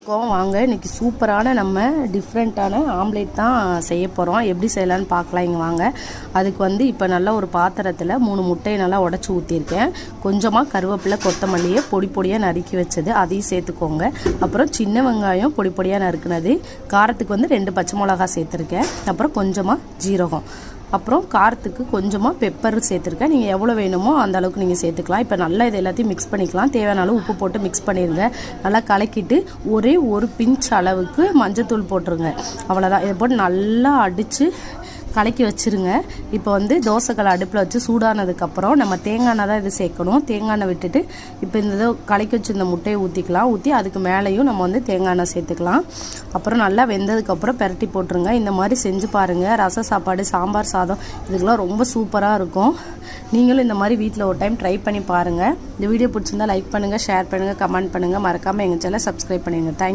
வாங்க இன்னைக்கு சூப்பரான நம்ம டிஃப்ரெண்ட்டான ஆம்லேட் தான் செய்ய போகிறோம். எப்படி செய்யலான்னு பார்க்கலாம். இங்கே வாங்க. அதுக்கு இப்போ நல்லா ஒரு பாத்திரத்தில் 3 முட்டையை நல்லா உடச்சி ஊற்றிருக்கேன். கொஞ்சமாக கருவேப்பிலை கொத்தமல்லியை பொடி பொடியாக நறுக்கி வச்சது அதையும் சேர்த்துக்கோங்க. அப்புறம் சின்ன வெங்காயம் பொடி பொடியாக நறுக்குனது, காரத்துக்கு 2 பச்சை மிளகா சேர்த்துருக்கேன். அப்புறம் கொஞ்சமாக ஜீரகம், அப்புறம் காரத்துக்கு கொஞ்சமாக பெப்பர் சேர்த்துருக்கேன். நீங்கள் எவ்வளோ வேணுமோ அந்த அளவுக்கு நீங்கள் சேர்த்துக்கலாம். இப்போ நல்லா இது எல்லாத்தையும் மிக்ஸ் பண்ணிக்கலாம். தேவையான அளவு உப்பு போட்டு மிக்ஸ் பண்ணிடுங்க. நல்லா கலக்கிட்டு ஒரே ஒரு பிஞ்ச் அளவுக்கு மஞ்சத்தூள் போட்டுருங்க. அவ்வளோதான். இதை போட்டு நல்லா அடித்து கலக்கி வச்சுருங்க. இப்போ தோசைக்கல் அடுப்பில் வச்சு சூடானதுக்கப்புறம் நம்ம தேங்காய் எண்ணெய் தான் இது சேர்க்கணும். தேங்காய் எண்ணெய் விட்டுட்டு இப்போ இந்த கலக்கி வச்சு இந்த முட்டையை ஊற்றிக்கலாம். ஊற்றி அதுக்கு மேலேயும் நம்ம தேங்காய் எண்ணெய் சேர்த்துக்கலாம். அப்புறம் நல்லா வெந்ததுக்கப்புறம் பெரட்டி போட்டுருங்க. இந்த மாதிரி செஞ்சு பாருங்கள். ரச சாப்பாடு, சாம்பார் சாதம் இதுக்கெல்லாம் ரொம்ப சூப்பராக இருக்கும். நீங்களும் இந்த மாதிரி வீட்டில் ஒரு டைம் ட்ரை பண்ணி பாருங்கள். இந்த வீடியோ பிடிச்சிருந்தா லைக் பண்ணுங்கள், ஷேர் பண்ணுங்கள், கமெண்ட் பண்ணுங்கள். மறக்காமல் எங்கள் சேனலை சப்ஸ்கிரைப் பண்ணிடுங்க. தேங்க்யூ.